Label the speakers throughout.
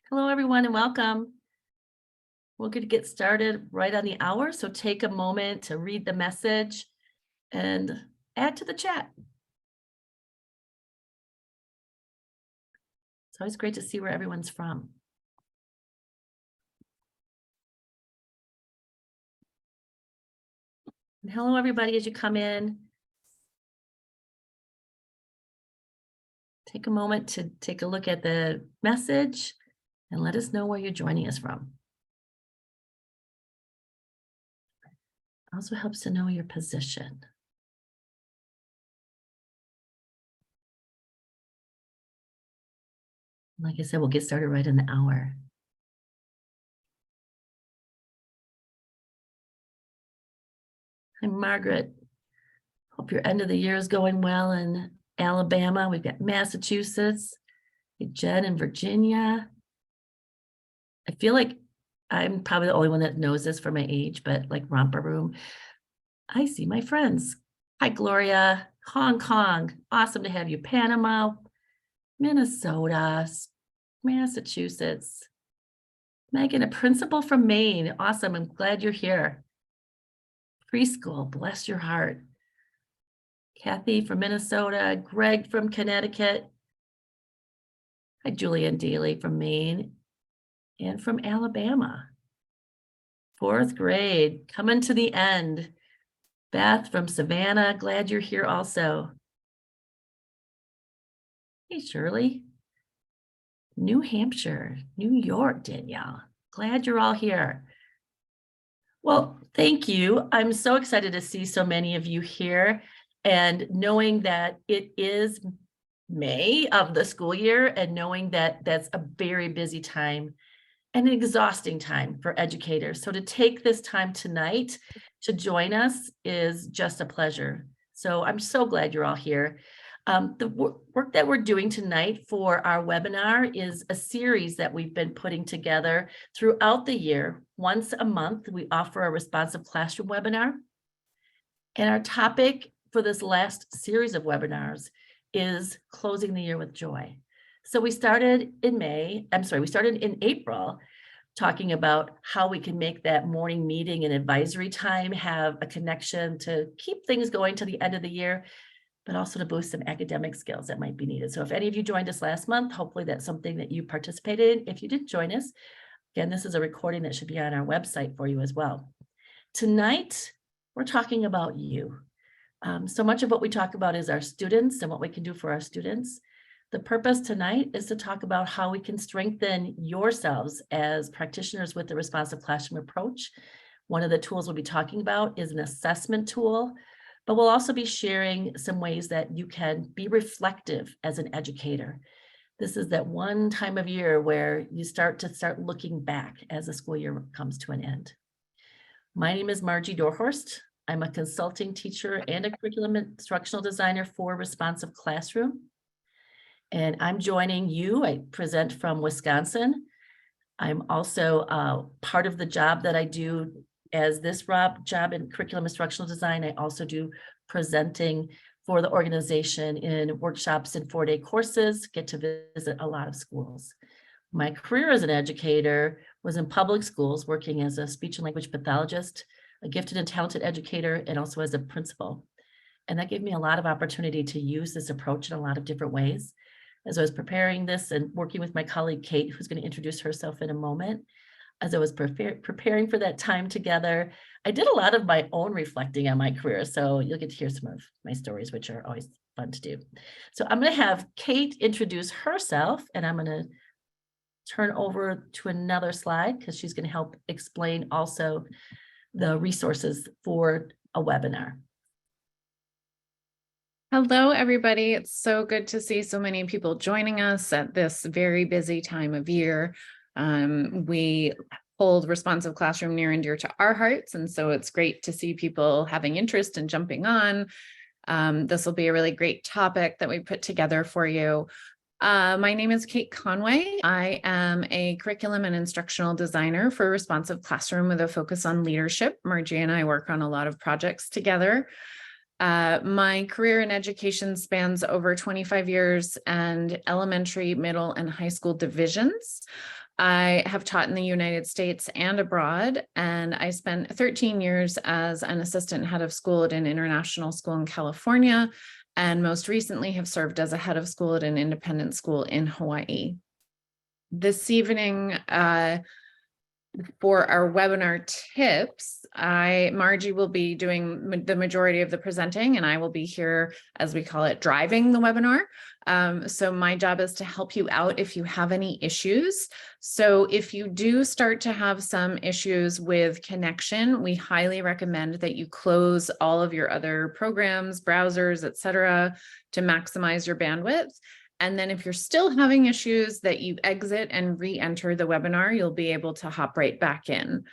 Speaker 1: Hello, everyone, and welcome. We're going to get started right on the hour, so take a moment to read the message and add to the chat. It's always great to see where everyone's from. And hello, everybody, as you come in. Take a moment to take a look at the message and let us know where you're joining us from. Also helps to know your position. Like I said, we'll get started right in the hour. Hi, Margaret. Hope your end of the year is going well in Alabama. We've got Massachusetts, Jen in Virginia. I feel like I'm probably the only one that knows this for my age, but like Romper Room, I see my friends. Hi, Gloria. Hong Kong. Awesome to have you. Panama, Minnesota, Massachusetts. Megan, a principal from Maine. Awesome. I'm glad you're here. Preschool. Bless your heart. Kathy from Minnesota. Greg from Connecticut. Hi, Julian Daly from Maine and from Alabama. 4th grade, coming to the end. Beth from Savannah, glad you're here also. Hey, Shirley. New Hampshire, New York, Danielle. Glad you're all here. Well, thank you. I'm so excited to see so many of you here and knowing that it is May of the school year and knowing that that's a very busy time and an exhausting time for educators. So to take this time tonight to join us is just a pleasure. So I'm so glad you're all here. The work that we're doing tonight for our webinar is a series that we've been putting together throughout the year. Once a month, we offer a responsive classroom webinar. And our topic for this last series of webinars is closing the year with joy. So we started in April, talking about how we can make that morning meeting and advisory time have a connection to keep things going to the end of the year, but also to boost some academic skills that might be needed. So if any of you joined us last month, hopefully that's something that you participated in. If you didn't join us, again, this is a recording that should be on our website for you as well. Tonight, we're talking about you. So much of what we talk about is our students and what we can do for our students. The purpose tonight is to talk about how we can strengthen yourselves as practitioners with the responsive classroom approach. One of the tools we'll be talking about is an assessment tool, but we'll also be sharing some ways that you can be reflective as an educator. This is that one time of year where you start looking back as the school year comes to an end. My name is Margie Dorhorst. I'm a consulting teacher and a curriculum instructional designer for Responsive Classroom. And I'm joining you. I present from Wisconsin. I'm also part of the job that I do as this job in curriculum instructional design. I also do presenting for the organization in workshops and 4-day courses, get to visit a lot of schools. My career as an educator was in public schools, working as a speech and language pathologist, a gifted and talented educator, and also as a principal. And that gave me a lot of opportunity to use this approach in a lot of different ways. As I was preparing this and working with my colleague, Kate, who's going to introduce herself in a moment, as I was preparing for that time together, I did a lot of my own reflecting on my career. So you'll get to hear some of my stories, which are always fun to do. So I'm going to have Kate introduce herself, and I'm going to turn over to another slide because she's going to help explain also the resources for a webinar.
Speaker 2: Hello, everybody. It's so good to see so many people joining us at this very busy time of year. We hold responsive classroom near and dear to our hearts, and so it's great to see people having interest and jumping on. This will be a really great topic that we put together for you. My name is Kate Conway. I am a curriculum and instructional designer for Responsive Classroom with a focus on leadership. Margie and I work on a lot of projects together. My career in education spans over 25 years and elementary, middle, and high school divisions. I have taught in the United States and abroad, and I spent 13 years as an assistant head of school at an international school in California, and most recently have served as a head of school at an independent school in Hawaii. This evening, for our webinar tips, Margie will be doing the majority of the presenting, and I will be here, as we call it, driving the webinar. So my job is to help you out if you have any issues. So if you do start to have some issues with connection, we highly recommend that you close all of your other programs, browsers, etc., to maximize your bandwidth. And then if you're still having issues, that you exit and re-enter the webinar, you'll be able to hop right back in.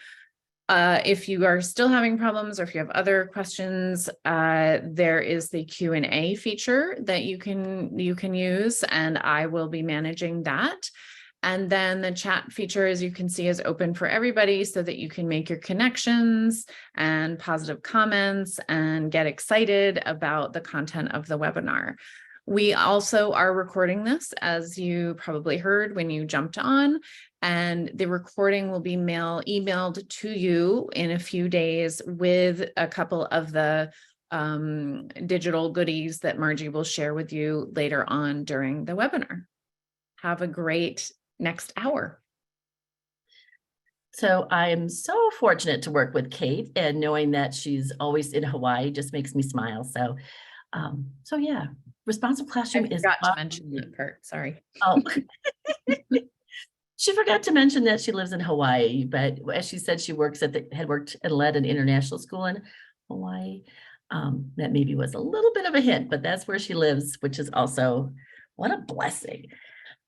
Speaker 2: If you are still having problems, or if you have other questions, there is the Q&A feature that you can use, and I will be managing that. And then the chat feature, as you can see, is open for everybody so that you can make your connections and positive comments and get excited about the content of the webinar. We also are recording this, as you probably heard when you jumped on, and the recording will be emailed to you in a few days with a couple of the digital goodies that Margie will share with you later on during the webinar. Have a great next hour.
Speaker 1: So I'm so fortunate to work with Kate, and knowing that she's always in Hawaii just makes me smile. So yeah, responsive classroom is.
Speaker 2: I forgot to mention that part, sorry.
Speaker 1: Oh, she forgot to mention that she lives in Hawaii, but as she said, she had worked and led an international school in Hawaii. That maybe was a little bit of a hint, but that's where she lives, which is also, what a blessing.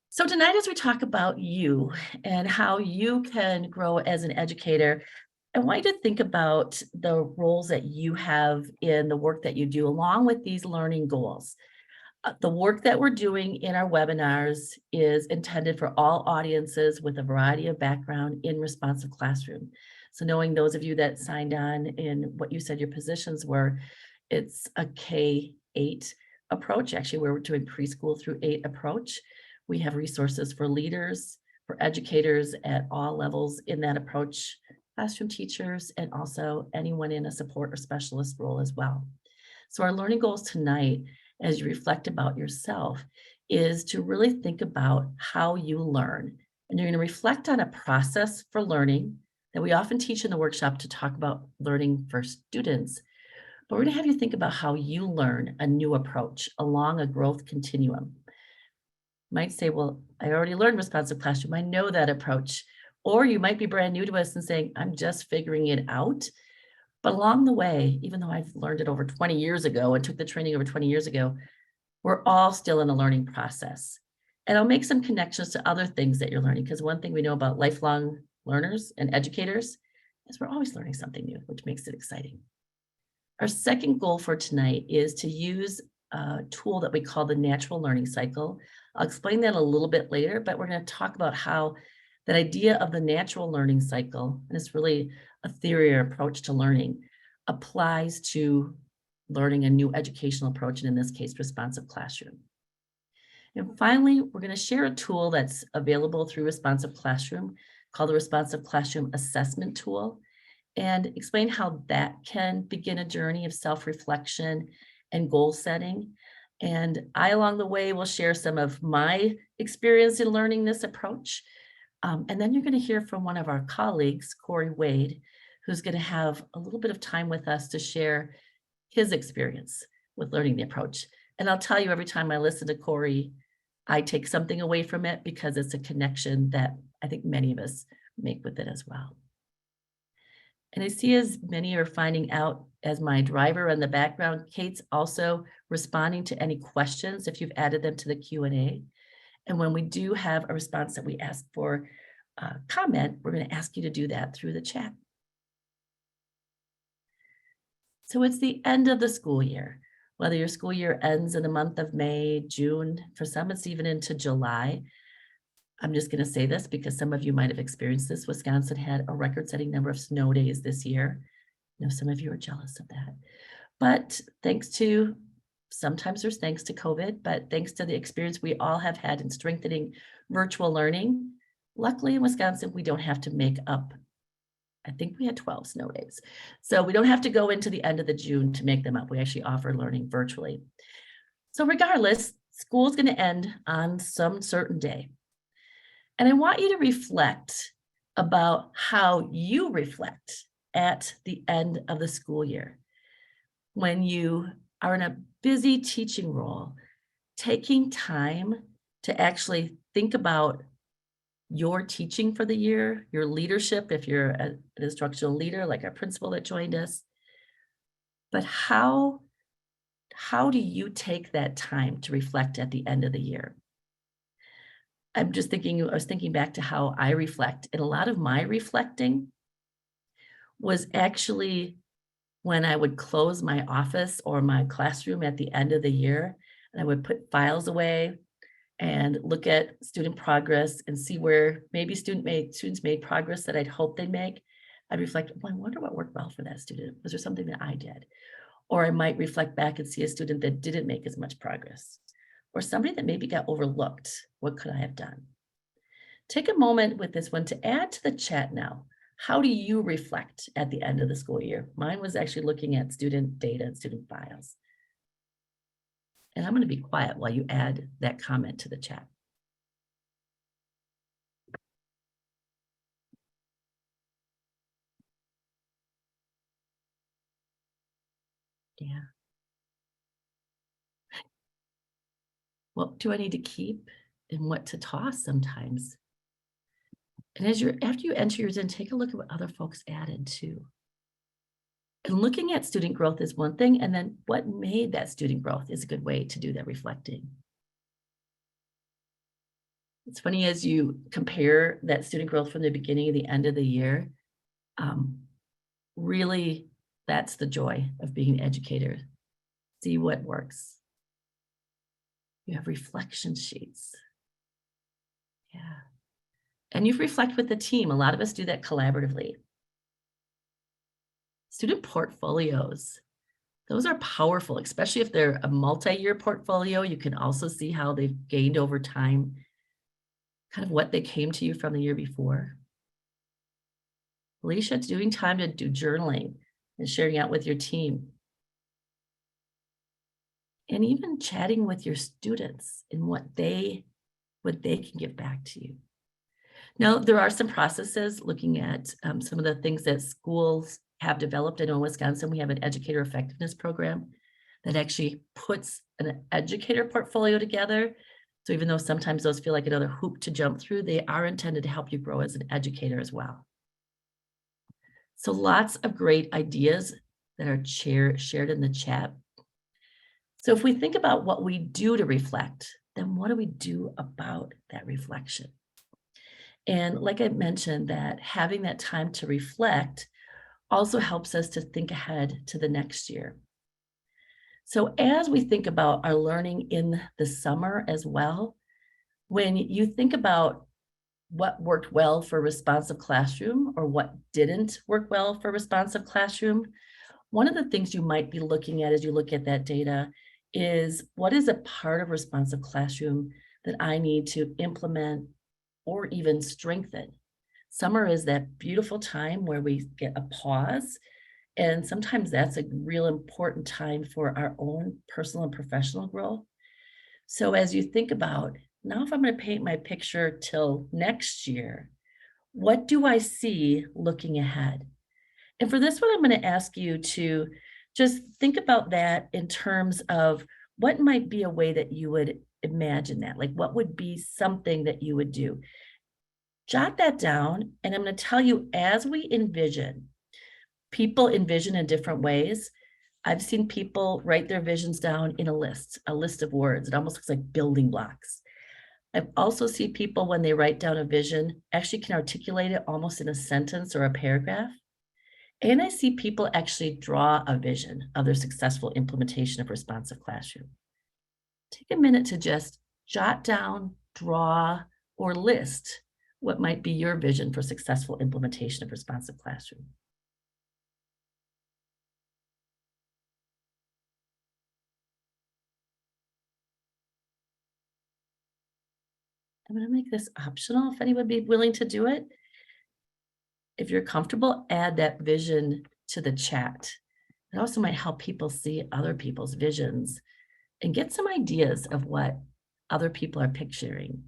Speaker 1: So tonight, as we talk about you and how you can grow as an educator, I want you to think about the roles that you have in the work that you do, along with these learning goals. The work that we're doing in our webinars is intended for all audiences with a variety of background in responsive classroom. So knowing those of you that signed on in what you said your positions were, it's a K-8 approach. Actually, we're doing preschool through 8 approach. We have resources for leaders, for educators at all levels in that approach, classroom teachers, and also anyone in a support or specialist role as well. So our learning goals tonight, as you reflect about yourself, is to really think about how you learn. And you're going to reflect on a process for learning that we often teach in the workshop to talk about learning for students. But we're going to have you think about how you learn a new approach along a growth continuum. You might say, well, I already learned responsive classroom. I know that approach. Or you might be brand new to us and saying, I'm just figuring it out. But along the way, even though I've learned it over 20 years ago and took the training over 20 years ago, we're all still in a learning process. And I'll make some connections to other things that you're learning, because one thing we know about lifelong learners and educators is we're always learning something new, which makes it exciting. Our second goal for tonight is to use a tool that we call the natural learning cycle. I'll explain that a little bit later, but we're going to talk about how that idea of the natural learning cycle, and it's really a theory or approach to learning, applies to learning a new educational approach, and in this case, responsive classroom. And finally, we're going to share a tool that's available through Responsive Classroom called the Responsive Classroom Assessment Tool, and explain how that can begin a journey of self-reflection and goal setting. And I, along the way, will share some of my experience in learning this approach. And then you're going to hear from one of our colleagues, Corey Wade, who's going to have a little bit of time with us to share his experience with learning the approach. And I'll tell you, every time I listen to Corey, I take something away from it, because it's a connection that I think many of us make with it as well. And I see, as many are finding out as my driver in the background, Kate's also responding to any questions if you've added them to the Q&A. And when we do have a response that we ask for comment, we're going to ask you to do that through the chat. So it's the end of the school year. Whether your school year ends in the month of May, June, for some it's even into July. I'm just going to say this because some of you might have experienced this. Wisconsin had a record-setting number of snow days this year. I know some of you are jealous of that. But sometimes there's thanks to COVID, but thanks to the experience we all have had in strengthening virtual learning, Luckily in Wisconsin, we don't have to make up, I think we had 12 snow days. So we don't have to go into the end of the June to make them up. We actually offer learning virtually. So regardless, school's going to end on some certain day. And I want you to reflect about how you reflect at the end of the school year. When you are in a busy teaching role, taking time to actually think about your teaching for the year, your leadership, if you're an instructional leader, like our principal that joined us. But how do you take that time to reflect at the end of the year? I was thinking back to how I reflect, and a lot of my reflecting was actually when I would close my office or my classroom at the end of the year, and I would put files away and look at student progress and see where maybe students made progress that I'd hoped they'd make. I'd reflect, well, I wonder what worked well for that student. Was there something that I did? Or I might reflect back and see a student that didn't make as much progress, or somebody that maybe got overlooked. What could I have done? Take a moment with this one to add to the chat now. How do you reflect at the end of the school year? Mine was actually looking at student data and student files. And I'm going to be quiet while you add that comment to the chat. Yeah. What do I need to keep and what to toss sometimes? And after you enter yours in, take a look at what other folks added too. And looking at student growth is one thing, and then what made that student growth is a good way to do that reflecting. It's funny as you compare that student growth from the beginning to the end of the year, really that's the joy of being an educator. See what works. You have reflection sheets. Yeah. And you reflect with the team. A lot of us do that collaboratively. Student portfolios. Those are powerful, especially if they're a multi-year portfolio. You can also see how they've gained over time, kind of what they came to you from the year before. Alicia, it's doing time to do journaling and sharing out with your team. And even chatting with your students and what they can give back to you. Now, there are some processes looking at some of the things that schools have developed. I know in Wisconsin, we have an educator effectiveness program that actually puts an educator portfolio together. So even though sometimes those feel like another hoop to jump through, they are intended to help you grow as an educator as well. So lots of great ideas that are shared in the chat. So if we think about what we do to reflect, then what do we do about that reflection? And like I mentioned, that having that time to reflect also helps us to think ahead to the next year. So as we think about our learning in the summer as well, when you think about what worked well for responsive classroom or what didn't work well for responsive classroom, one of the things you might be looking at as you look at that data is what is a part of responsive classroom that I need to implement or even strengthen. Summer is that beautiful time where we get a pause, and sometimes that's a real important time for our own personal and professional growth. So as you think about, now if I'm going to paint my picture till next year, what do I see looking ahead? And for this one, I'm going to ask you to just think about that in terms of what might be a way that you would imagine that, like what would be something that you would do. Jot that down, and I'm going to tell you as we envision, people envision in different ways. I've seen people write their visions down in a list of words. It almost looks like building blocks. I've also seen people when they write down a vision actually can articulate it almost in a sentence or a paragraph. And I see people actually draw a vision of their successful implementation of responsive classroom. Take a minute to just jot down, draw, or list what might be your vision for successful implementation of responsive classroom. I'm gonna make this optional if anyone would be willing to do it. If you're comfortable, add that vision to the chat. It also might help people see other people's visions and get some ideas of what other people are picturing.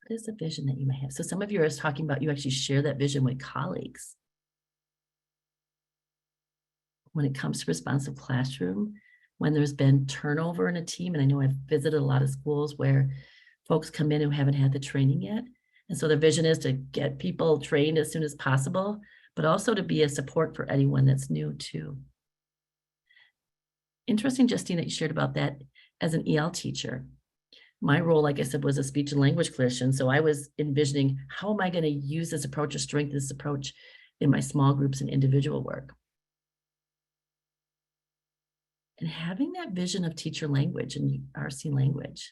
Speaker 1: What is the vision that you might have? So some of you are talking about you actually share that vision with colleagues. When it comes to responsive classroom, when there's been turnover in a team, and I know I've visited a lot of schools where folks come in who haven't had the training yet. And so the vision is to get people trained as soon as possible, but also to be a support for anyone that's new too. Interesting, Justine, that you shared about that as an EL teacher. My role, like I said, was a speech and language clinician. So I was envisioning, how am I going to use this approach or strengthen this approach in my small groups and individual work? And having that vision of teacher language and RC language.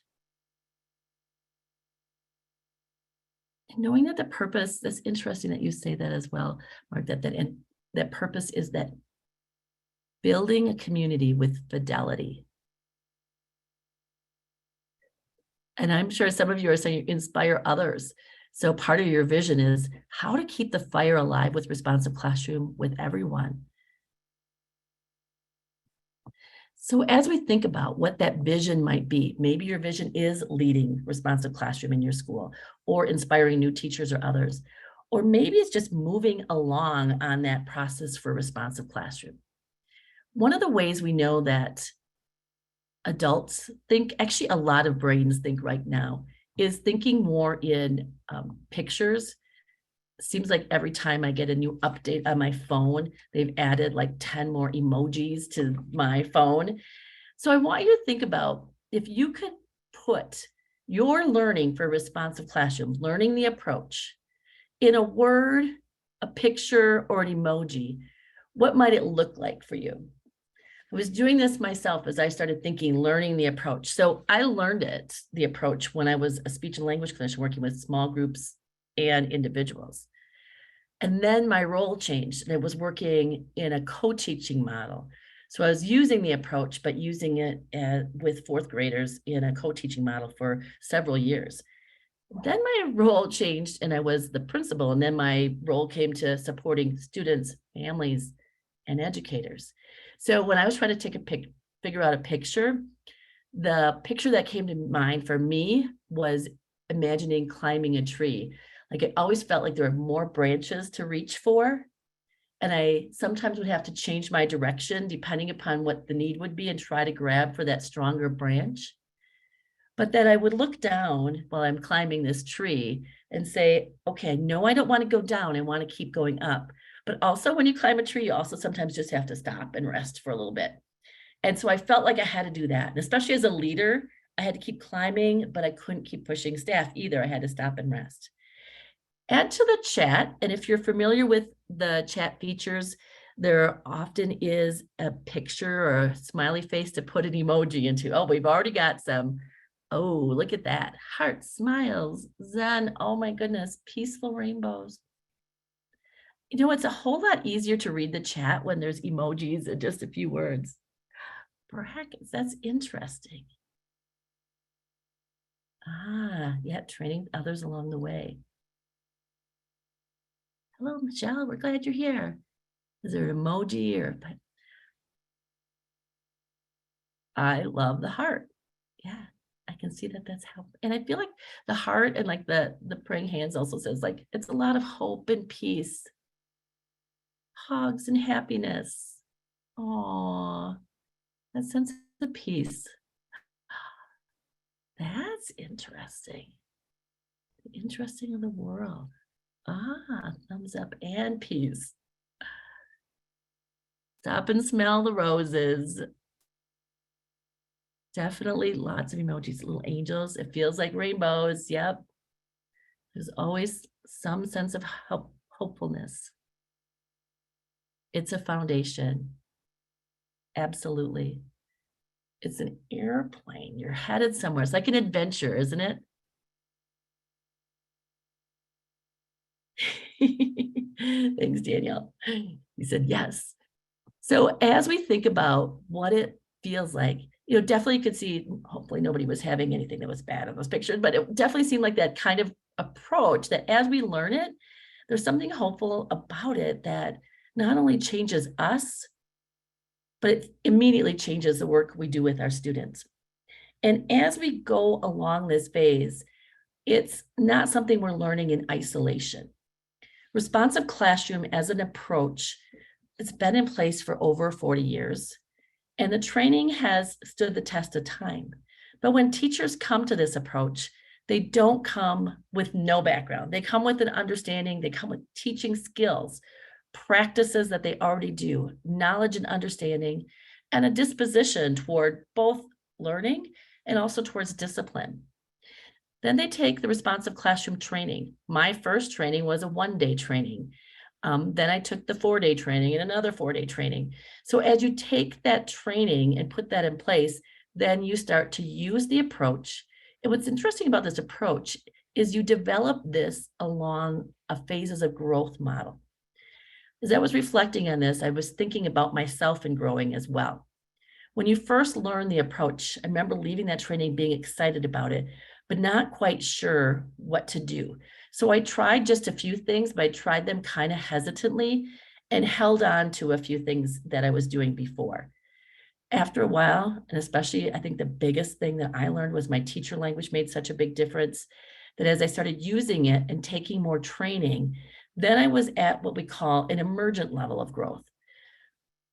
Speaker 1: And knowing that the purpose, that's interesting that you say that as well, Mark, that purpose is that building a community with fidelity. And I'm sure some of you are saying inspire others. So part of your vision is how to keep the fire alive with responsive classroom with everyone. So as we think about what that vision might be, maybe your vision is leading responsive classroom in your school or inspiring new teachers or others, or maybe it's just moving along on that process for responsive classroom. One of the ways we know that adults think, actually a lot of brains think right now, is thinking more in pictures. Seems like every time I get a new update on my phone, they've added like 10 more emojis to my phone. So I want you to think about if you could put your learning for responsive classroom, learning the approach, in a word, a picture, or an emoji, what might it look like for you? I was doing this myself as I started thinking, learning the approach. So I learned the approach, when I was a speech and language clinician working with small groups and individuals. And then my role changed, and I was working in a co-teaching model. So I was using the approach, but using it with fourth graders in a co-teaching model for several years. Then my role changed and I was the principal. And then my role came to supporting students, families, and educators. So when I was trying to figure out a picture, the picture that came to mind for me was imagining climbing a tree. Like it always felt like there were more branches to reach for. And I sometimes would have to change my direction depending upon what the need would be and try to grab for that stronger branch. But then I would look down while I'm climbing this tree and say, okay, no, I don't want to go down. I want to keep going up. But also when you climb a tree, you also sometimes just have to stop and rest for a little bit. And so I felt like I had to do that. And especially as a leader, I had to keep climbing, but I couldn't keep pushing staff either. I had to stop and rest. Add to the chat. And if you're familiar with the chat features, there often is a picture or a smiley face to put an emoji into. Oh, we've already got some. Oh, look at that. Heart, smiles, Zen. Oh my goodness. Peaceful rainbows. You know, it's a whole lot easier to read the chat when there's emojis and just a few words. Brackets, that's interesting. Ah, yeah, training others along the way. Hello, Michelle, we're glad you're here. Is there an emoji or? I love the heart. Yeah, I can see that that's how, and I feel like the heart and like the praying hands also says like, it's a lot of hope and peace, hugs and happiness. Oh, that sense of peace. That's interesting. Interesting in the world. Ah, thumbs up and peace. Stop and smell the roses. Definitely lots of emojis, little angels. It feels like rainbows. Yep. There's always some sense of hopefulness. It's a foundation. Absolutely. It's an airplane. You're headed somewhere. It's like an adventure, isn't it? Thanks, Danielle. He said, yes. So as we think about what it feels like, definitely you could see, hopefully nobody was having anything that was bad in those pictures, but it definitely seemed like that kind of approach that as we learn it, there's something hopeful about it that not only changes us, but it immediately changes the work we do with our students. And as we go along this phase, it's not something we're learning in isolation. Responsive classroom as an approach, it's been in place for over 40 years, and the training has stood the test of time. But when teachers come to this approach, they don't come with no background. They come with an understanding, they come with teaching skills, practices that they already do, knowledge and understanding, and a disposition toward both learning and also towards discipline. Then they take the responsive classroom training. My first training was a one-day training. Then I took the 4-day training and another 4-day training. So as you take that training and put that in place, then you start to use the approach. And what's interesting about this approach is you develop this along a phases of growth model. As I was reflecting on this, I was thinking about myself and growing as well. When you first learn the approach, I remember leaving that training being excited about it, but not quite sure what to do. So I tried just a few things, but I tried them kind of hesitantly and held on to a few things that I was doing before. After a while, and especially I think the biggest thing that I learned was my teacher language made such a big difference that as I started using it and taking more training, then I was at what we call an emergent level of growth.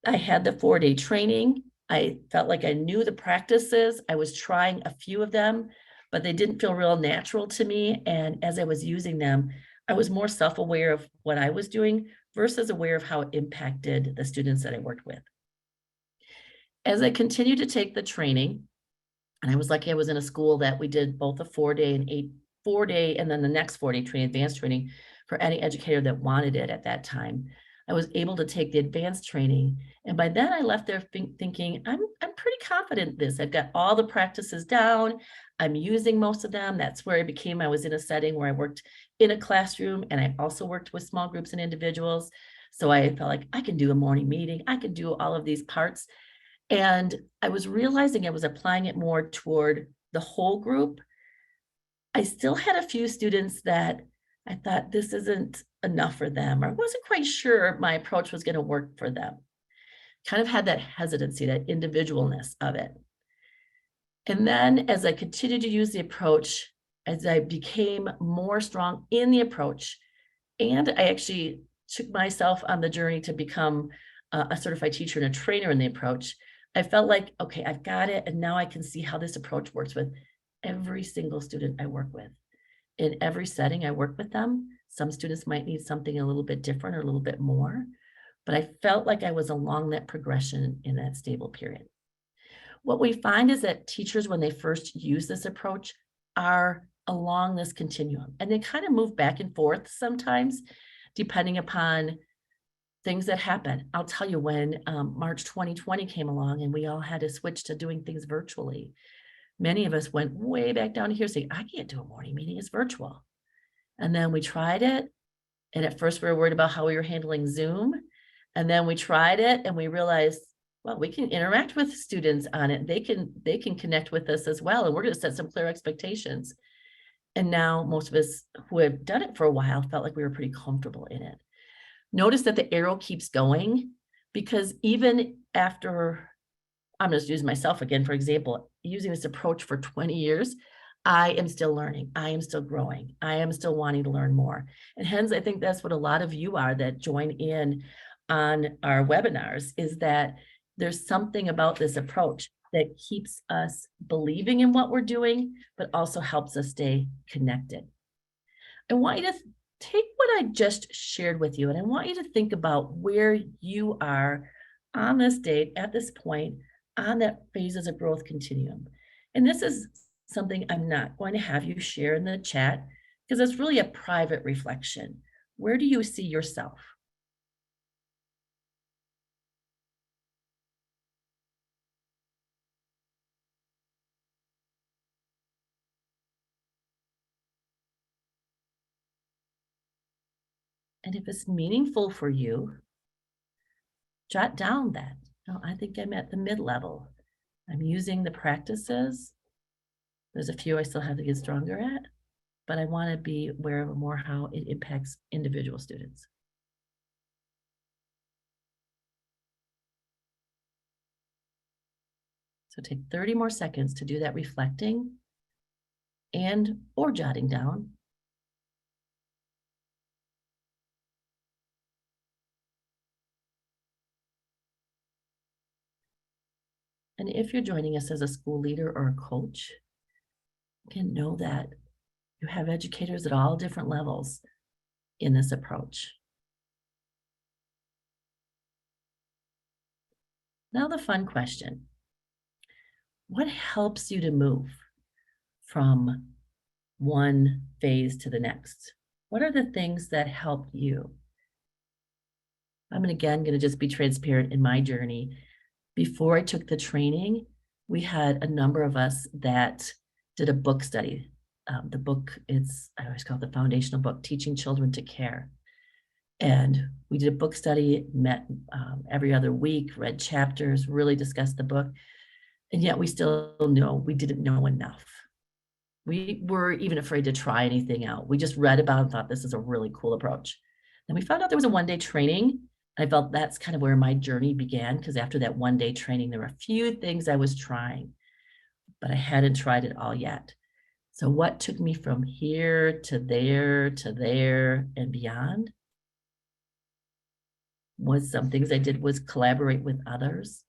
Speaker 1: I had the 4-day training. I felt like I knew the practices. I was trying a few of them, but they didn't feel real natural to me. And as I was using them, I was more self-aware of what I was doing versus aware of how it impacted the students that I worked with. As I continued to take the training, and I was lucky I was in a school that we did both a 4-day and 4-day, and then the next 4-day training, advanced training for any educator that wanted it at that time. I was able to take the advanced training. And by then I left there thinking, I'm pretty confident in this. I've got all the practices down. I'm using most of them. That's where I was in a setting where I worked in a classroom and I also worked with small groups and individuals. So I felt like I can do a morning meeting. I can do all of these parts. And I was realizing I was applying it more toward the whole group. I still had a few students that I thought this isn't enough for them, or wasn't quite sure my approach was going to work for them. Kind of had that hesitancy, that individualness of it. And then as I continued to use the approach, as I became more strong in the approach, and I actually took myself on the journey to become a certified teacher and a trainer in the approach, I felt like, okay, I've got it. And now I can see how this approach works with every single student I work with. In every setting I work with them, some students might need something a little bit different or a little bit more, but I felt like I was along that progression in that stable period. What we find is that teachers, when they first use this approach, are along this continuum, and they kind of move back and forth sometimes, depending upon things that happen. I'll tell you, when March 2020 came along and we all had to switch to doing things virtually, many of us went way back down here saying, I can't do a morning meeting, it's virtual. And then we tried it. And at first we were worried about how we were handling Zoom. And then we tried it and we realized, well, we can interact with students on it. They can connect with us as well. And we're going to set some clear expectations. And now most of us who have done it for a while felt like we were pretty comfortable in it. Notice that the arrow keeps going, because even after, I'm just using myself again, for example, using this approach for 20 years, I am still learning. I am still growing. I am still wanting to learn more. And hence, I think that's what a lot of you are that join in on our webinars, is that there's something about this approach that keeps us believing in what we're doing, but also helps us stay connected. I want you to take what I just shared with you, and I want you to think about where you are on this date, at this point, on that phases of growth continuum. And this is something I'm not going to have you share in the chat, because it's really a private reflection. Where do you see yourself? And if it's meaningful for you, jot down that. Oh, I think I'm at the mid-level. I'm using the practices. There's a few I still have to get stronger at, but I want to be aware of more how it impacts individual students. So take 30 more seconds to do that reflecting and or jotting down. And if you're joining us as a school leader or a coach, you can know that you have educators at all different levels in this approach. Now the fun question. What helps you to move from one phase to the next? What are the things that help you? I'm again going to just be transparent in my journey. Before I took the training, we had a number of us that did a book study. The book is, I always call it the foundational book, Teaching Children to Care. And we did a book study, met every other week, read chapters, really discussed the book. And yet we still know we didn't know enough. We were even afraid to try anything out. We just read about it and thought this is a really cool approach. And we found out there was a one-day training. I felt that's kind of where my journey began, because after that one-day training, there were a few things I was trying, but I hadn't tried it all yet. So what took me from here to there and beyond was some things I did was collaborate with others,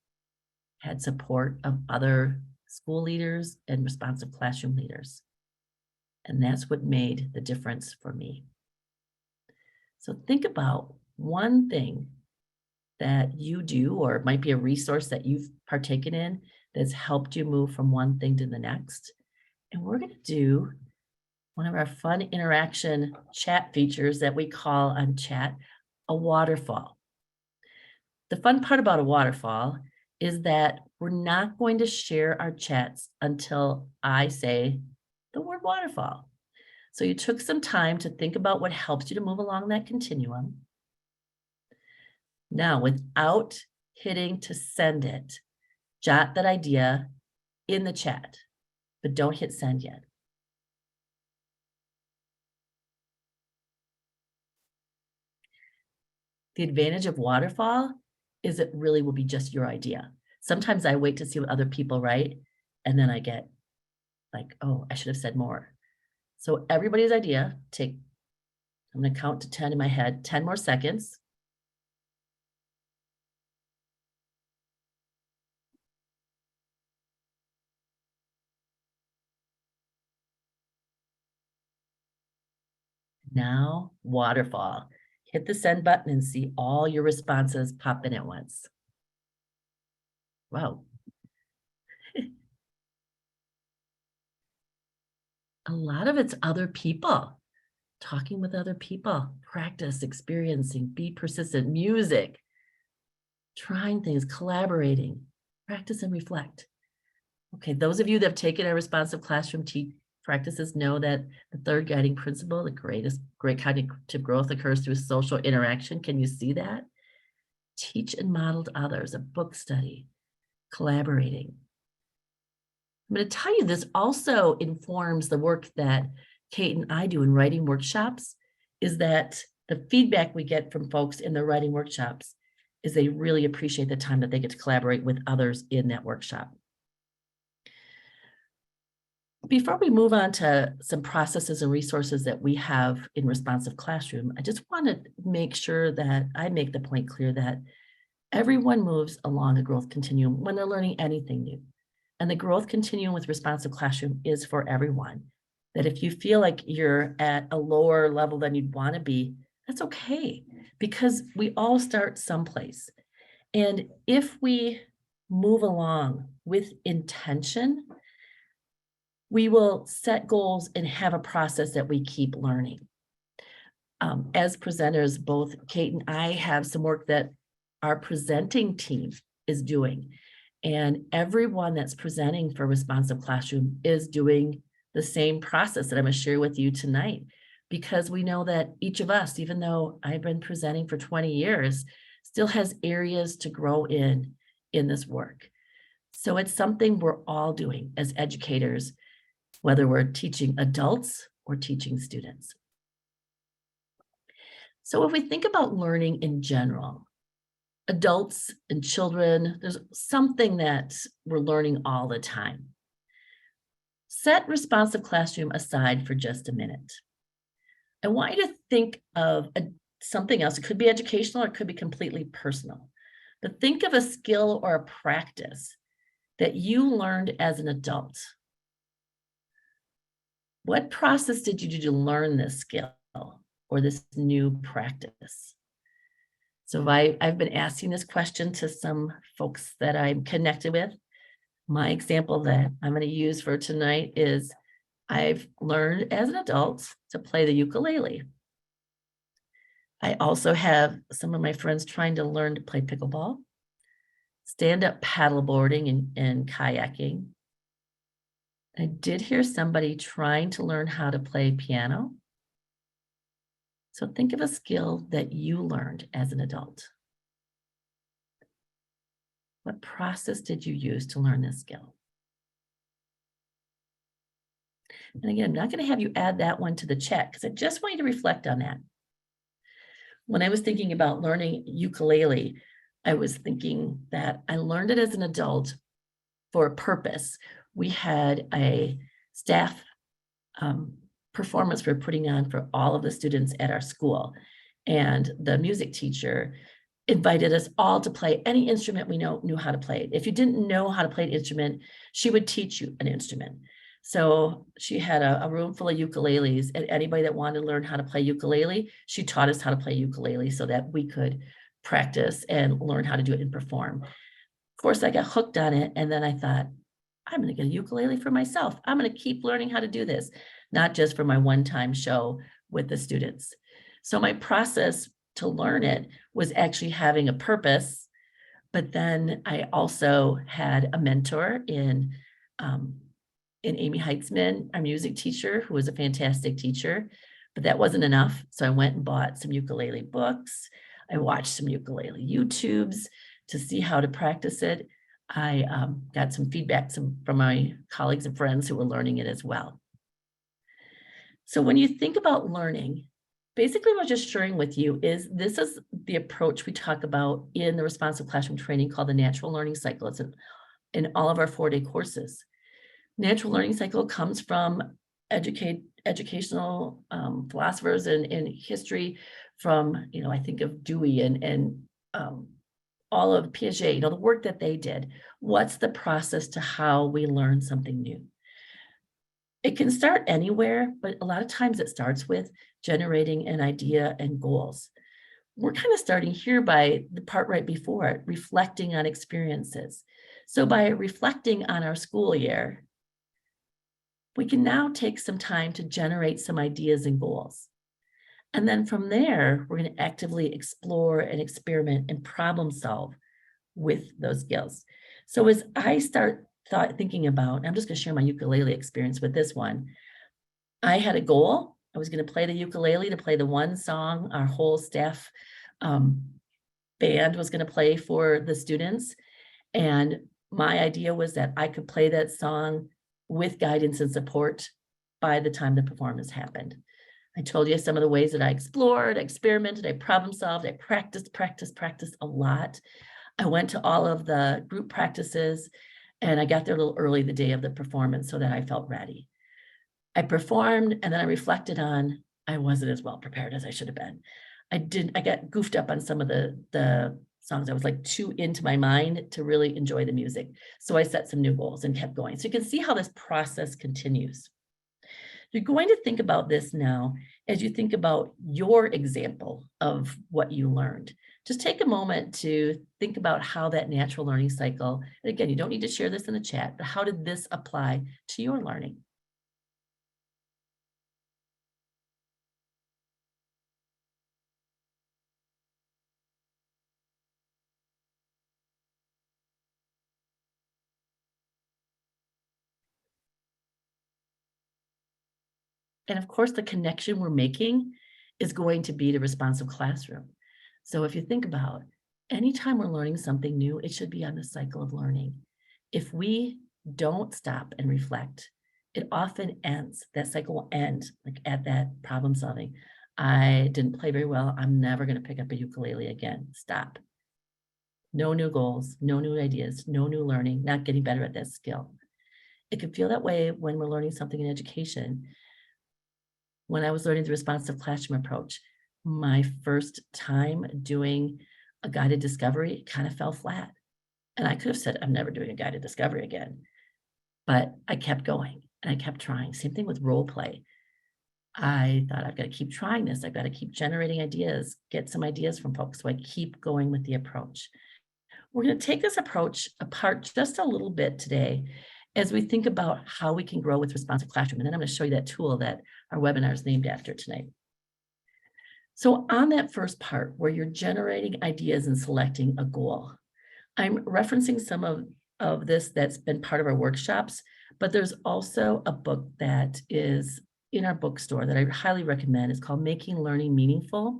Speaker 1: had support of other school leaders and responsive classroom leaders. And that's what made the difference for me. So think about one thing that you do, or it might be a resource that you've partaken in that's helped you move from one thing to the next. And we're going to do one of our fun interaction chat features that we call on chat a waterfall. The fun part about a waterfall is that we're not going to share our chats until I say the word waterfall. So you took some time to think about what helps you to move along that continuum. Now, without hitting to send it, jot that idea in the chat, but don't hit send yet. The advantage of waterfall is it really will be just your idea. Sometimes I wait to see what other people write, and then I get like, oh, I should have said more. So everybody's idea, I'm going to count to 10 in my head, 10 more seconds. Now, waterfall. Hit the send button and see all your responses pop in at once. Wow. A lot of it's other people, talking with other people, practice, experiencing, be persistent, music, trying things, collaborating, practice and reflect. Okay, those of you that have taken our responsive classroom practices know that the third guiding principle, great cognitive growth occurs through social interaction. Can you see that? Teach and model to others, a book study, collaborating. I'm going to tell you this also informs the work that Kate and I do in writing workshops, is that the feedback we get from folks in their writing workshops is they really appreciate the time that they get to collaborate with others in that workshop. Before we move on to some processes and resources that we have in responsive classroom, I just want to make sure that I make the point clear that everyone moves along a growth continuum when they're learning anything new. And the growth continuum with responsive classroom is for everyone. That if you feel like you're at a lower level than you'd want to be, that's okay, because we all start someplace. And if we move along with intention, we will set goals and have a process that we keep learning. As presenters, both Kate and I have some work that our presenting team is doing. And everyone that's presenting for responsive classroom is doing the same process that I'm going to share with you tonight. because we know that each of us, even though I've been presenting for 20 years, still has areas to grow in this work. So it's something we're all doing as educators, whether we're teaching adults or teaching students. So if we think about learning in general, adults and children, there's something that we're learning all the time. Set responsive classroom aside for just a minute. I want you to think of something else. It could be educational or it could be completely personal. But think of a skill or a practice that you learned as an adult. What process did you do to learn this skill or this new practice? So I've been asking this question to some folks that I'm connected with. My example that I'm going to use for tonight is I've learned as an adult to play the ukulele. I also have some of my friends trying to learn to play pickleball, stand-up paddleboarding and kayaking. I did hear somebody trying to learn how to play piano. So think of a skill that you learned as an adult. What process did you use to learn this skill? And again, I'm not going to have you add that one to the chat because I just want you to reflect on that. When I was thinking about learning ukulele, I was thinking that I learned it as an adult for a purpose. We had a staff performance we're putting on for all of the students at our school. And the music teacher invited us all to play any instrument we knew how to play. If you didn't know how to play an instrument, she would teach you an instrument. So she had a room full of ukuleles, and anybody that wanted to learn how to play ukulele, she taught us how to play ukulele so that we could practice and learn how to do it and perform. Of course, I got hooked on it, and then I thought, I'm going to get a ukulele for myself. I'm going to keep learning how to do this, not just for my one-time show with the students. So my process to learn it was actually having a purpose, but then I also had a mentor in Amy Heitzman, our music teacher, who was a fantastic teacher, but that wasn't enough. So I went and bought some ukulele books. I watched some ukulele YouTubes to see how to practice it. I got some feedback from my colleagues and friends who were learning it as well. So when you think about learning, basically what I'm just sharing with you is this is the approach we talk about in the responsive classroom training called the natural learning cycle. It's in all of our 4-day courses. Natural learning cycle comes from educational philosophers in history from, I think of Dewey and all of Piaget, the work that they did. What's the process to how we learn something new? It can start anywhere, but a lot of times it starts with generating an idea and goals. We're kind of starting here by the part right before it, reflecting on experiences. So by reflecting on our school year, we can now take some time to generate some ideas and goals. And then from there, we're going to actively explore and experiment and problem solve with those skills. So as I thinking about, I'm just going to share my ukulele experience with this one. I had a goal. I was going to play the ukulele to play the one song our whole staff band was going to play for the students. And my idea was that I could play that song with guidance and support by the time the performance happened. I told you some of the ways that I explored, experimented, I problem solved, I practiced a lot. I went to all of the group practices and I got there a little early the day of the performance so that I felt ready. I performed and then I reflected on, I wasn't as well prepared as I should have been. I got goofed up on some of the songs. I was like too into my mind to really enjoy the music. So I set some new goals and kept going. So you can see how this process continues. You're going to think about this now as you think about your example of what you learned. Just take a moment to think about how that natural learning cycle, and again, you don't need to share this in the chat, but how did this apply to your learning? And of course, the connection we're making is going to be the responsive classroom. So if you think about anytime we're learning something new, it should be on the cycle of learning. If we don't stop and reflect, it often ends. That cycle will end like at that problem solving. I didn't play very well. I'm never going to pick up a ukulele again. Stop. No new goals, no new ideas, no new learning, not getting better at that skill. It can feel that way when we're learning something in education. When I was learning the responsive classroom approach, my first time doing a guided discovery kind of fell flat. And I could have said, I'm never doing a guided discovery again. But I kept going and I kept trying. Same thing with role play. I thought I've got to keep trying this. I've got to keep generating ideas, get some ideas from folks. So I keep going with the approach. We're going to take this approach apart just a little bit today as we think about how we can grow with responsive classroom. And then I'm going to show you that tool that our webinar is named after tonight. So on that first part where you're generating ideas and selecting a goal, I'm referencing some of this that's been part of our workshops, but there's also a book that is in our bookstore that I highly recommend. It's called Making Learning Meaningful.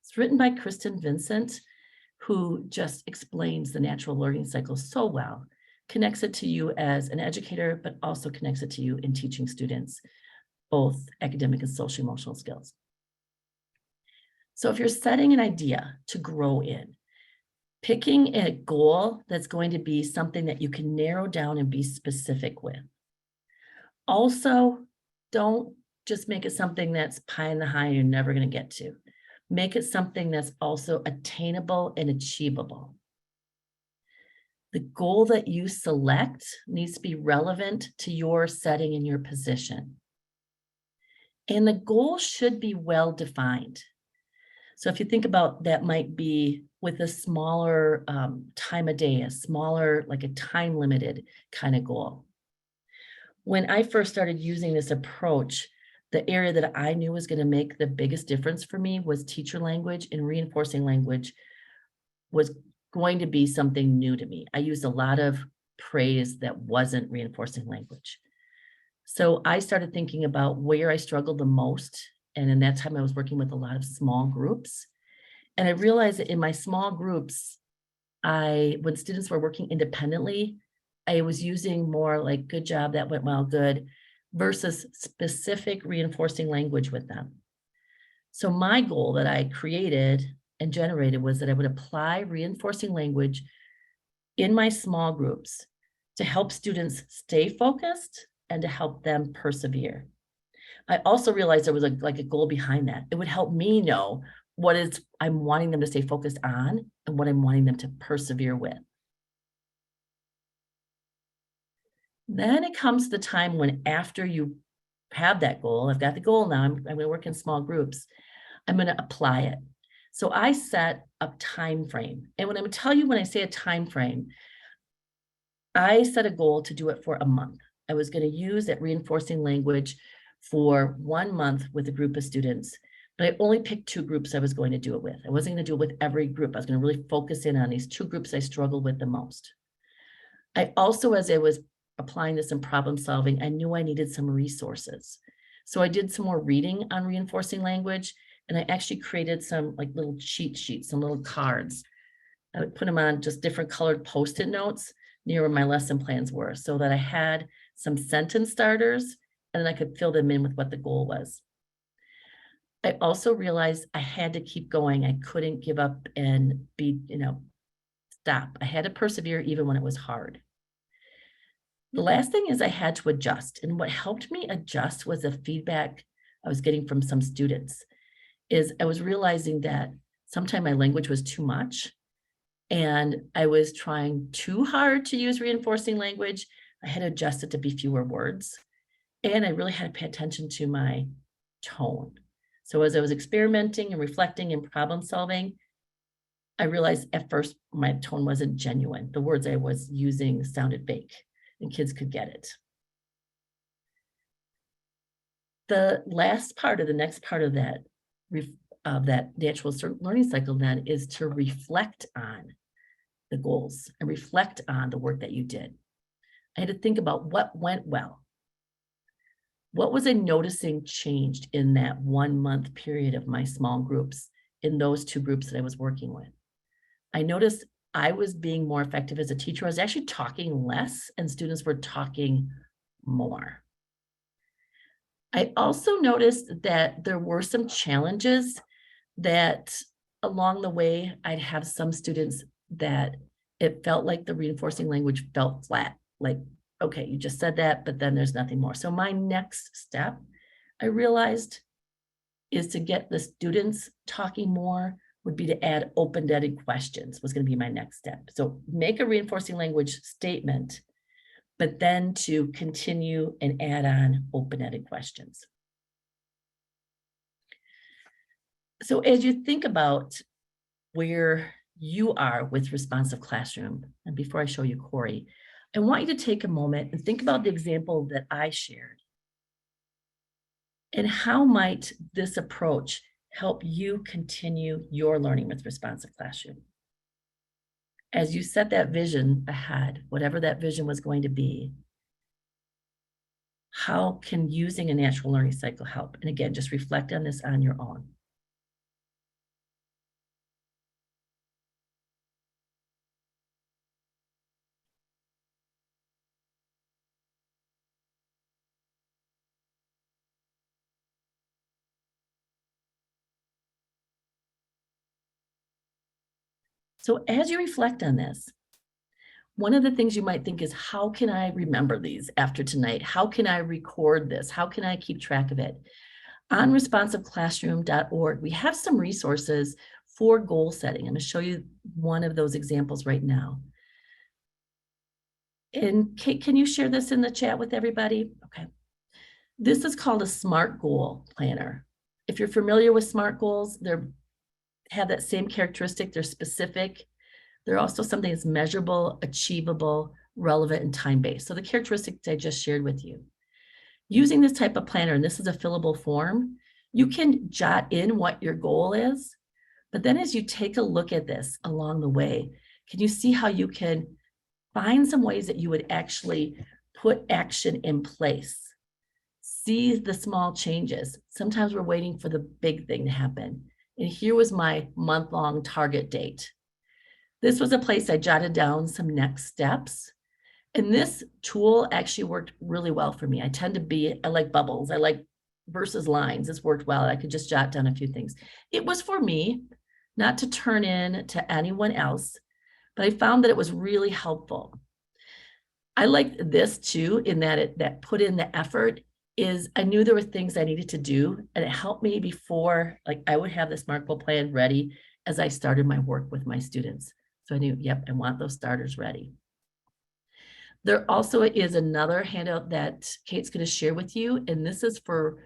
Speaker 1: It's written by Kristen Vincent, who just explains the natural learning cycle so well, connects it to you as an educator, but also connects it to you in teaching students, both academic and social emotional skills. So if you're setting an idea to grow in, picking a goal that's going to be something that you can narrow down and be specific with. Also, don't just make it something that's pie in the high you're never going to get to. Make it something that's also attainable and achievable. The goal that you select needs to be relevant to your setting and your position. And the goal should be well defined. So if you think about that might be with a smaller time a day, a smaller, like a time limited kind of goal. When I first started using this approach, the area that I knew was going to make the biggest difference for me was teacher language, and reinforcing language was going to be something new to me. I used a lot of praise that wasn't reinforcing language. So I started thinking about where I struggled the most. And in that time, I was working with a lot of small groups. And I realized that in my small groups, when students were working independently, I was using more like good job, that went well, good, versus specific reinforcing language with them. So my goal that I created and generated was that I would apply reinforcing language in my small groups to help students stay focused and to help them persevere. I also realized there was a goal behind that. It would help me know what I'm wanting them to stay focused on and what I'm wanting them to persevere with. Then it comes to the time when after you have that goal, I've got the goal now, I'm going to work in small groups, I'm going to apply it. So I set a time frame. And when I'm going to tell you, when I say a time frame, I set a goal to do it for a month. I was going to use that reinforcing language for 1 month with a group of students, but I only picked 2 groups I was going to do it with. I wasn't going to do it with every group. I was going to really focus in on these 2 groups I struggled with the most. I also, as I was applying this in problem solving, I knew I needed some resources. So I did some more reading on reinforcing language, and I actually created some like little cheat sheets, some little cards. I would put them on just different colored Post-it notes near where my lesson plans were, so that I had some sentence starters and then I could fill them in with what the goal was. I also realized I had to keep going. I couldn't give up and stop. I had to persevere even when it was hard. The last thing is I had to adjust. And what helped me adjust was the feedback I was getting from some students. I was realizing that sometimes my language was too much and I was trying too hard to use reinforcing language. I had to adjust it to be fewer words. And I really had to pay attention to my tone. So as I was experimenting and reflecting and problem solving, I realized at first my tone wasn't genuine. The words I was using sounded fake and kids could get it. The last part of the next part of that natural learning cycle then is to reflect on the goals and reflect on the work that you did. I had to think about what went well. What was I noticing changed in that 1 month period of my small groups in those two groups that I was working with? I noticed I was being more effective as a teacher. I was actually talking less and students were talking more. I also noticed that there were some challenges that along the way, I'd have some students that it felt like the reinforcing language felt flat. Like, okay, you just said that, but then there's nothing more. So my next step, I realized, is to get the students talking more would be to add open-ended questions was going to be my next step. So make a reinforcing language statement, but then to continue and add on open-ended questions. So as you think about where you are with responsive classroom, and before I show you Corey, I want you to take a moment and think about the example that I shared. And how might this approach help you continue your learning with responsive classroom? As you set that vision ahead, whatever that vision was going to be, how can using a natural learning cycle help? And again, just reflect on this on your own. So as you reflect on this, one of the things you might think is, how can I remember these after tonight? How can I record this? How can I keep track of it? On responsiveclassroom.org, we have some resources for goal setting. I'm going to show you one of those examples right now. And Kate, can you share this in the chat with everybody? Okay. This is called a SMART goal planner. If you're familiar with SMART goals, they have that same characteristic. They're specific. They're also something that's measurable, achievable, relevant, and time-based. So the characteristics I just shared with you. Using this type of planner, and this is a fillable form, you can jot in what your goal is, but then as you take a look at this along the way, can you see how you can find some ways that you would actually put action in place? See the small changes. Sometimes we're waiting for the big thing to happen. And here was my month-long target date. This was a place I jotted down some next steps. And this tool actually worked really well for me. I like bubbles. I like versus lines. This worked well. I could just jot down a few things. It was for me, not to turn in to anyone else, but I found that it was really helpful. I liked this too, in that that put in the effort is I knew there were things I needed to do, and it helped me before, like I would have the SMART goal plan ready as I started my work with my students. So I knew, yep, I want those starters ready. There also is another handout that Kate's going to share with you, and this is for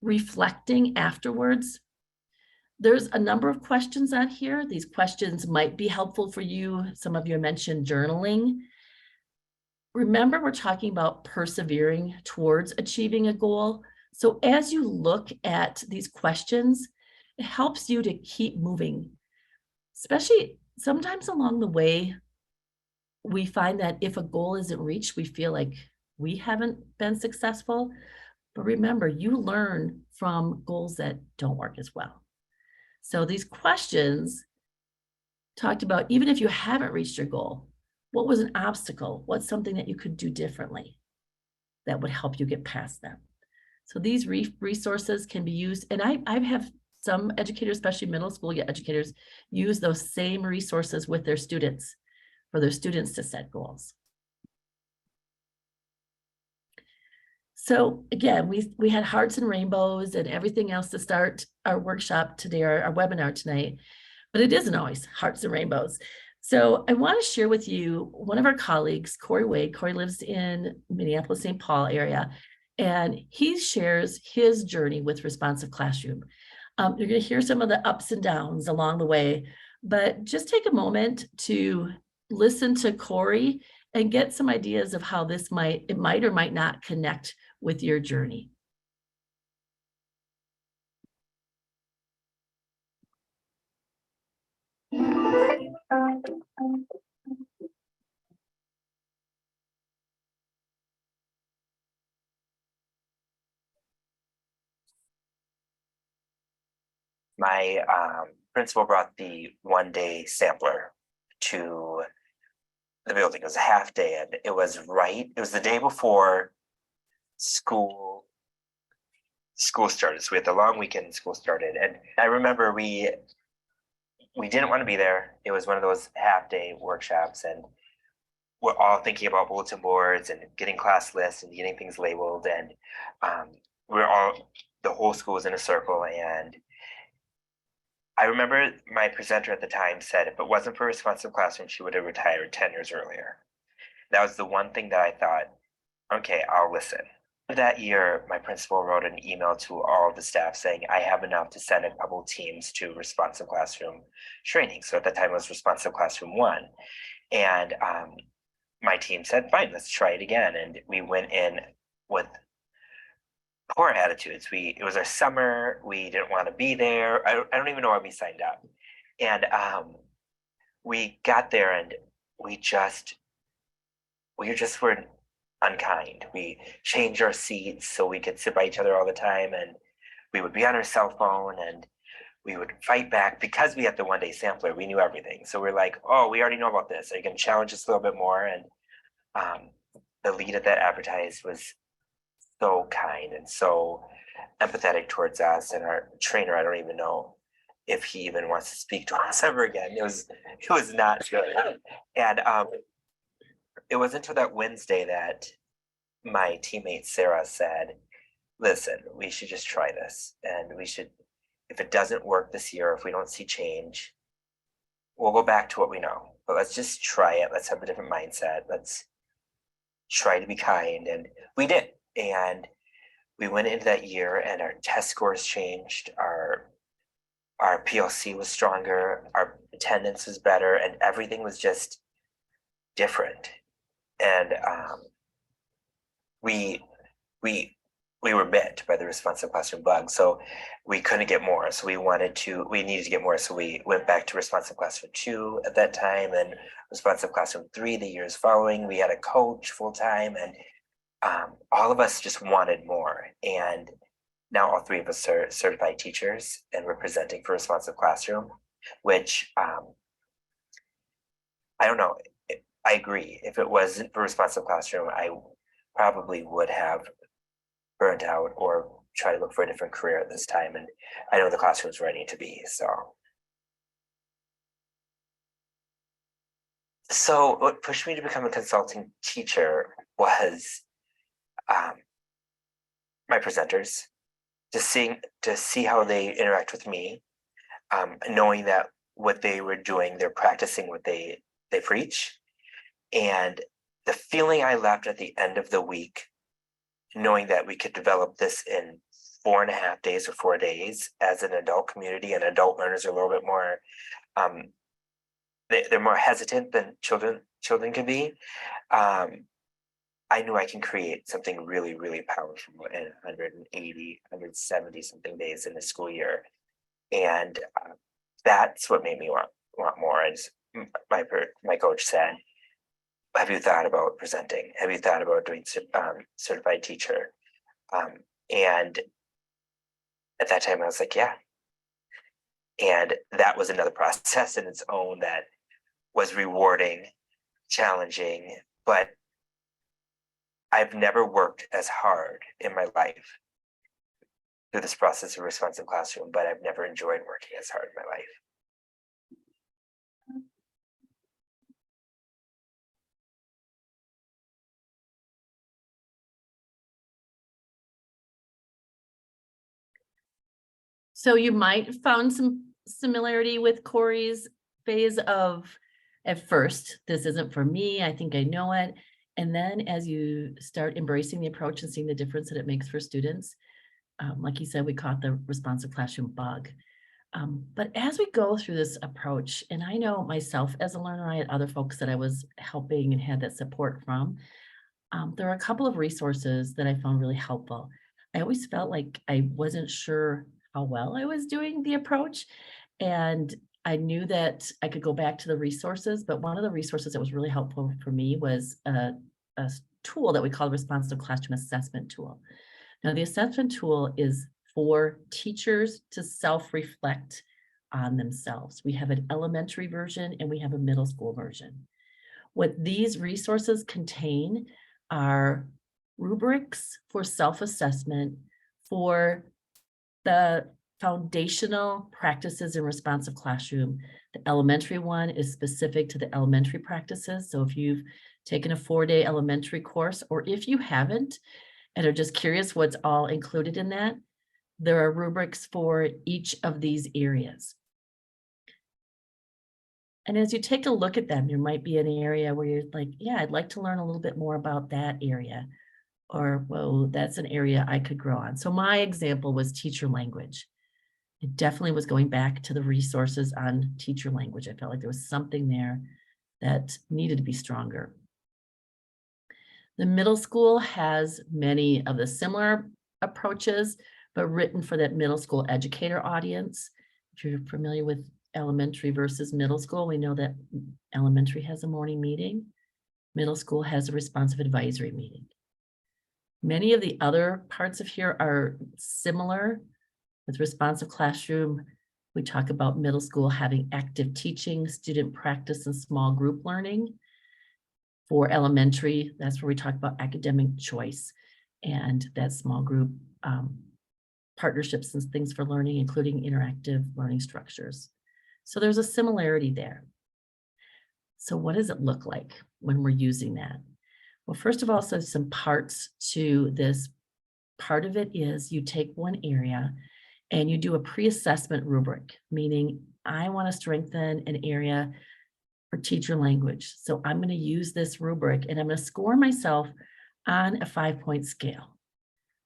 Speaker 1: reflecting afterwards. There's a number of questions on here. These questions might be helpful for you. Some of you mentioned journaling. Remember, we're talking about persevering towards achieving a goal. So as you look at these questions, it helps you to keep moving, especially sometimes along the way. We find that if a goal isn't reached, we feel like we haven't been successful. But remember, you learn from goals that don't work as well. So these questions talked about, even if you haven't reached your goal, what was an obstacle? What's something that you could do differently that would help you get past them? So these resources can be used, and I have some educators, especially middle school educators, use those same resources with their students for their students to set goals. So again, we had hearts and rainbows and everything else to start our workshop today, our webinar tonight, but it isn't always hearts and rainbows. So I want to share with you one of our colleagues, Corey Wade. Corey lives in Minneapolis, St. Paul area, and he shares his journey with responsive classroom. You're going to hear some of the ups and downs along the way, but just take a moment to listen to Corey and get some ideas of how this might or might not connect with your journey.
Speaker 3: my principal brought the 1-day sampler to the building. It was a half day, and it was the day before school started. So we had the long weekend and school started. And I remember we didn't want to be there. It was one of those half day workshops, and we're all thinking about bulletin boards and getting class lists and getting things labeled. And the whole school was in a circle. And I remember my presenter at the time said if it wasn't for responsive classroom, she would have retired 10 years earlier. That was the one thing that I thought, okay, I'll listen. That year, my principal wrote an email to all of the staff saying, I have enough to send a couple teams to responsive classroom training. So at that time, it was responsive classroom 1. And my team said, fine, let's try it again. And we went in with poor attitudes. It was our summer. We didn't want to be there. I don't even know why we signed up. And we got there, and we just were unkind. We changed our seats so we could sit by each other all the time, and we would be on our cell phone, and we would fight back because we had the 1-day sampler. We knew everything. So we're like, oh, we already know about this. Are you going to challenge us a little bit more? And the lead at that advertised was so kind and so empathetic towards us. And our trainer, I don't even know if he even wants to speak to us ever again. It was not good. And it wasn't until that Wednesday that my teammate Sarah said, listen, we should just try this. And if it doesn't work this year, if we don't see change, we'll go back to what we know. But let's just try it. Let's have a different mindset. Let's try to be kind. And we did. And we went into that year, and our test scores changed. Our PLC was stronger. Our attendance was better, and everything was just different. And we were bit by the responsive classroom bug, so we couldn't get more. So we needed to get more. So we went back to responsive classroom 2 at that time, and responsive classroom 3 the years following. We had a coach full time, and all of us just wanted more. And now all 3 of us are certified teachers, and we're presenting for responsive classroom, which I don't know. I agree. If it wasn't for responsive classroom, I probably would have burnt out or try to look for a different career at this time. And I know the classroom's ready to be. So what pushed me to become a consulting teacher was my presenters, to see how they interact with me, knowing that what they were doing, they're practicing what they preach. And the feeling I left at the end of the week, knowing that we could develop this in 4.5 days or 4 days as an adult community, and adult learners are a little bit more, they're more hesitant than children can be. I knew I can create something really, really powerful in 180, 170 something days in a school year. And that's what made me want more. As my coach said, have you thought about presenting? Have you thought about doing certified teacher? And at that time I was like, yeah. And that was another process in its own that was rewarding, challenging, but I've never worked as hard in my life through this process of responsive classroom, but I've never enjoyed working as hard in my life.
Speaker 1: So you might have found some similarity with Corey's phase of, at first, this isn't for me, I think I know it. And then as you start embracing the approach and seeing the difference that it makes for students, like you said, we caught the responsive classroom bug. But as we go through this approach, and I know myself as a learner, I had other folks that I was helping and had that support from, there are a couple of resources that I found really helpful. I always felt like I wasn't sure how well I was doing the approach, and I knew that I could go back to the resources, but one of the resources that was really helpful for me was a tool that we call the responsive classroom assessment tool. Now, the assessment tool is for teachers to self-reflect on themselves. We have an elementary version and we have a middle school version. What these resources contain are rubrics for self-assessment for the foundational practices in responsive classroom. The elementary one is specific to the elementary practices. So if you've taken a 4-day elementary course, or if you haven't and are just curious what's all included in that, there are rubrics for each of these areas. And as you take a look at them, there might be an area where you're like, yeah, I'd like to learn a little bit more about that area. Or, well, that's an area I could grow on. So my example was teacher language. It definitely was going back to the resources on teacher language. I felt like there was something there that needed to be stronger. The middle school has many of the similar approaches, but written for that middle school educator audience. If you're familiar with elementary versus middle school, we know that elementary has a morning meeting. Middle school has a responsive advisory meeting. Many of the other parts of here are similar. With responsive classroom, we talk about middle school having active teaching, student practice, and small group learning. For elementary, that's where we talk about academic choice and that small group partnerships and things for learning, including interactive learning structures. So there's a similarity there. So what does it look like when we're using that? Well, first of all, so some parts to this. Part of it is you take one area and you do a pre-assessment rubric, meaning I want to strengthen an area for teacher language. So I'm going to use this rubric and I'm going to score myself on a 5-point scale.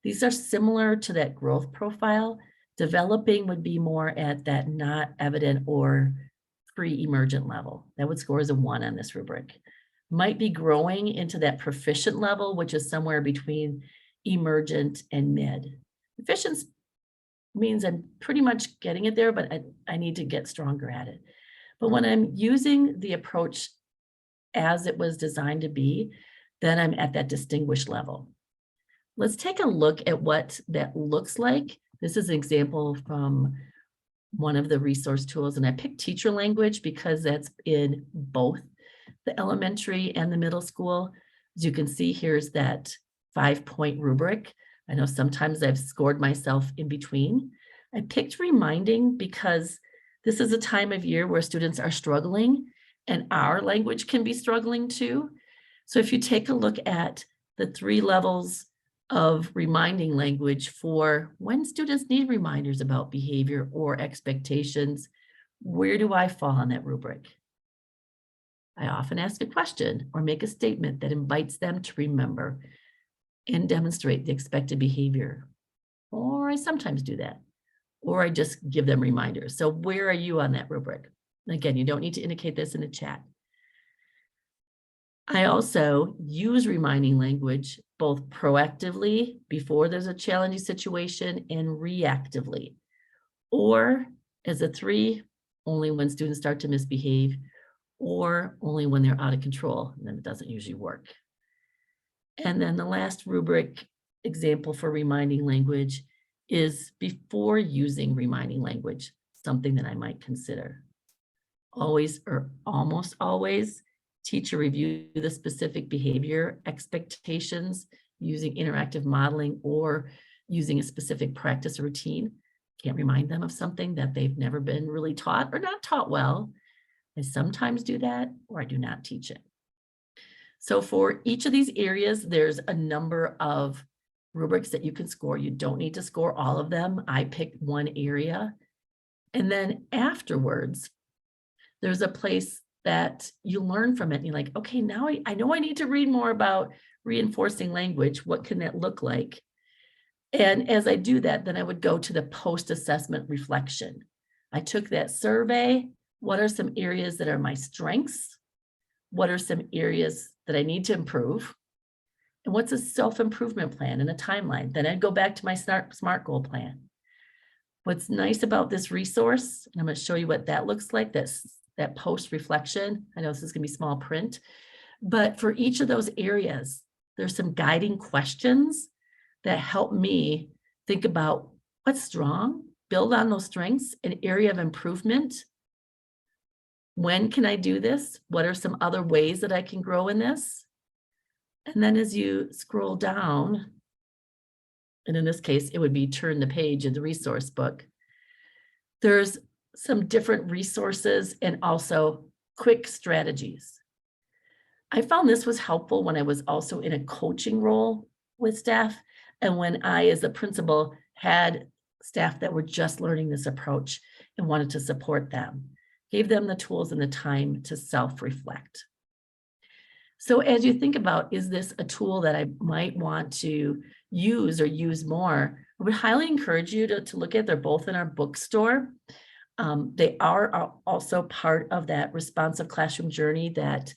Speaker 1: These are similar to that growth profile. Developing would be more at that not evident or pre-emergent level. That would score as a 1 on this rubric. Might be growing into that proficient level, which is somewhere between emergent and mid. Proficient means I'm pretty much getting it there, but I need to get stronger at it. But when I'm using the approach as it was designed to be, then I'm at that distinguished level. Let's take a look at what that looks like. This is an example from one of the resource tools, and I picked teacher language because that's in both the elementary and the middle school. As you can see, here's that 5-point rubric. I know sometimes I've scored myself in between. I picked reminding because this is a time of year where students are struggling and our language can be struggling too. So if you take a look at the 3 levels of reminding language for when students need reminders about behavior or expectations, where do I fall on that rubric? I often ask a question or make a statement that invites them to remember and demonstrate the expected behavior. Or I sometimes do that, or I just give them reminders. So where are you on that rubric? Again, you don't need to indicate this in the chat. I also use reminding language both proactively before there's a challenging situation and reactively, or as a 3, only when students start to misbehave, or only when they're out of control, and then it doesn't usually work. And then the last rubric example for reminding language is before using reminding language, something that I might consider. Always or almost always, teacher review the specific behavior expectations using interactive modeling or using a specific practice routine. Can't remind them of something that they've never been really taught or not taught well. I sometimes do that, or I do not teach it. So for each of these areas, there's a number of rubrics that you can score. You don't need to score all of them. I picked one area. And then afterwards, there's a place that you learn from it. And you're like, okay, now I know I need to read more about reinforcing language. What can that look like? And as I do that, then I would go to the post-assessment reflection. I took that survey. What are some areas that are my strengths? What are some areas that I need to improve? And what's a self-improvement plan and a timeline? Then I'd go back to my SMART goal plan. What's nice about this resource, and I'm going to show you what that looks like, that post-reflection. I know this is going to be small print, but for each of those areas, there's some guiding questions that help me think about what's strong, build on those strengths, an area of improvement. When can I do this? What are some other ways that I can grow in this? And then as you scroll down, and in this case, it would be turn the page in the resource book, there's some different resources and also quick strategies. I found this was helpful when I was also in a coaching role with staff, and when I, as a principal, had staff that were just learning this approach and wanted to support them, gave them the tools and the time to self-reflect. So as you think about, is this a tool that I might want to use or use more, I would highly encourage you to look at, they're both in our bookstore. They are also part of that responsive classroom journey that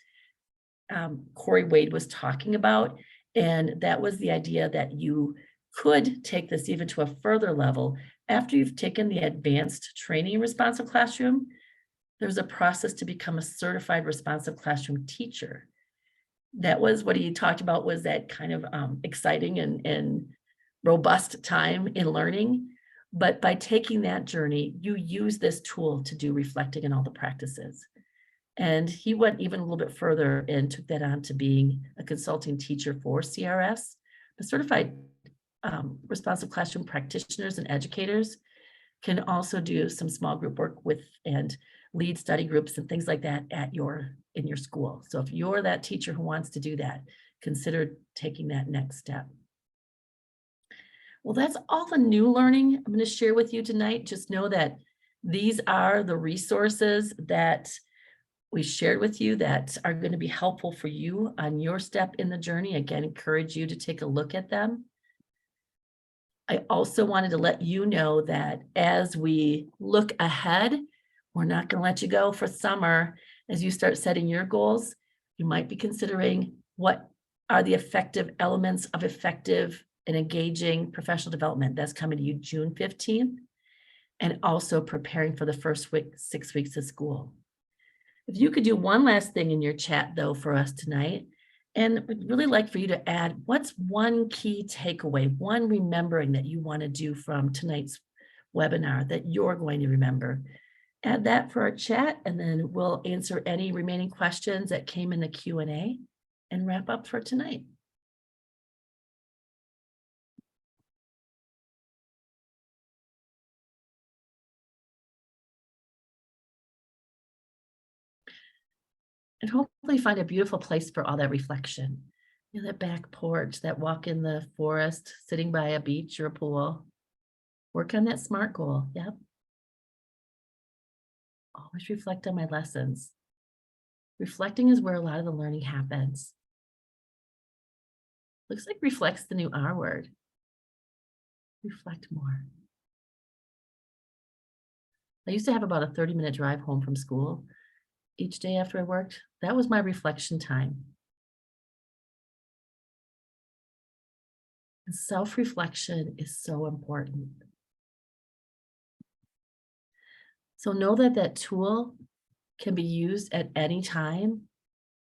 Speaker 1: Corey Wade was talking about. And that was the idea that you could take this even to a further level. After you've taken the advanced training in responsive classroom, there's a process to become a certified responsive classroom teacher. That was what he talked about, was that kind of exciting and robust time in learning. But by taking that journey, you use this tool to do reflecting in all the practices. And he went even a little bit further and took that on to being a consulting teacher for CRS. The certified responsive classroom practitioners and educators can also do some small group work with and lead study groups and things like that in your school. So if you're that teacher who wants to do that, consider taking that next step. Well, that's all the new learning I'm going to share with you tonight. Just know that these are the resources that we shared with you that are going to be helpful for you on your step in the journey. Again, encourage you to take a look at them. I also wanted to let you know that as we look ahead, we're not going to let you go for summer. As you start setting your goals, you might be considering what are the effective elements of effective and engaging professional development. That's coming to you June 15th, and also preparing for the first 6 weeks of school. If you could do one last thing in your chat though for us tonight, and we'd really like for you to add, what's one key takeaway, one remembering that you want to do from tonight's webinar that you're going to remember? Add that for our chat, and then we'll answer any remaining questions that came in the Q&A and wrap up for tonight. And hopefully find a beautiful place for all that reflection. You know, that back porch, that walk in the forest, sitting by a beach or a pool. Work on that SMART goal. Yep. Always reflect on my lessons. Reflecting is where a lot of the learning happens. Looks like reflect's the new R word. Reflect more. I used to have about a 30-minute drive home from school each day after I worked. That was my reflection time. And self-reflection is so important. So know that that tool can be used at any time.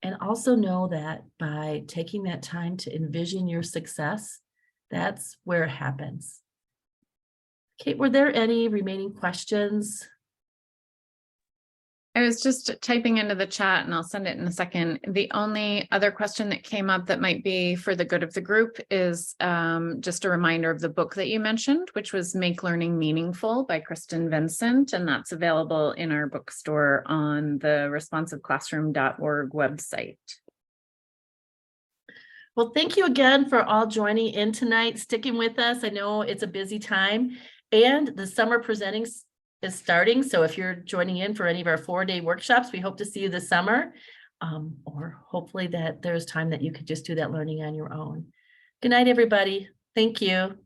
Speaker 1: And also know that by taking that time to envision your success, that's where it happens. Kate, were there any remaining questions?
Speaker 2: I was just typing into the chat and I'll send it in a second. The only other question that came up that might be for the good of the group is just a reminder of the book that you mentioned, which was Make Learning Meaningful by Kristen Vincent. And that's available in our bookstore on the responsiveclassroom.org website.
Speaker 1: Well, thank you again for all joining in tonight, sticking with us. I know it's a busy time and the summer presenting is starting. So if you're joining in for any of our 4-day workshops, we hope to see you this summer, or hopefully that there's time that you could just do that learning on your own. Good night, everybody. Thank you.